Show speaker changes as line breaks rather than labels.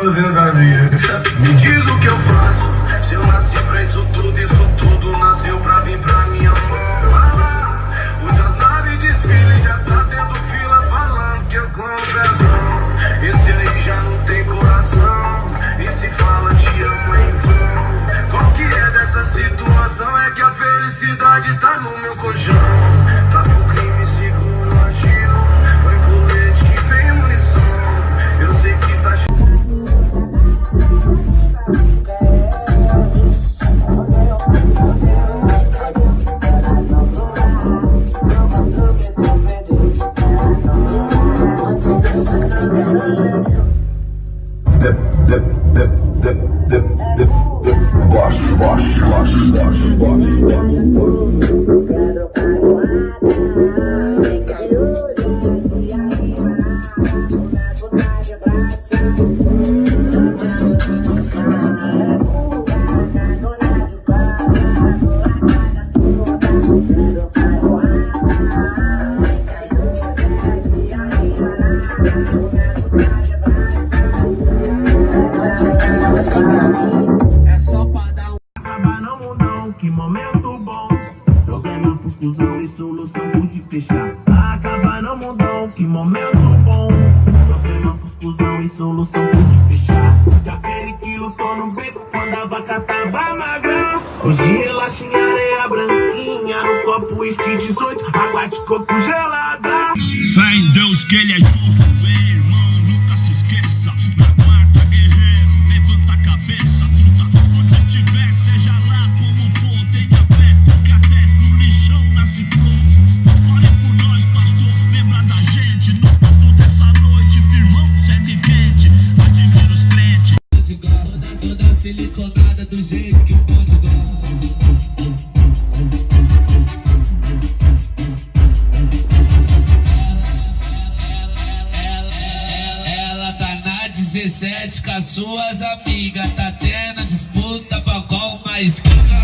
fazendo da vida. Me diz o que eu faço. Se eu nasci pra isso tudo nasceu pra vir pra minha mão. Hoje as naves desfilam, já tá tendo fila falando que eu clamo perdão. Esse aí já não tem coração, e se fala te amo em vão. Qual que é dessa situação? É que a felicidade tá no meu colchão. Tá com crime seguro, agiro, foi colete que vem munição. Eu sei que tá
é só pra dar um acabar no mundão, que momento bom. Problema, confusão e solução pude fechar. Acabar no mundão, que momento bom. Problema, confusão e solução pude fechar. Daquele que lutou no beco quando a vaca tava magra. Hoje relaxa em areia branquinha, no copo uísque 18, água de coco gelada.
Fé em Deus que ele é justo, irmão, nunca se esqueça. Na quarta, guerreiro, levanta a cabeça, truta, onde estiver, seja lá como for, tenha fé, porque até no lixão nasce flor. Ore por nós, pastor, lembra da gente, no ponto dessa noite, firmão, segue quente, admira os crentes. Toda siliconada do jeito que o ponto gosta. Ela tá na 17 com as suas amigas, tá tendo disputa pra qual mais quica.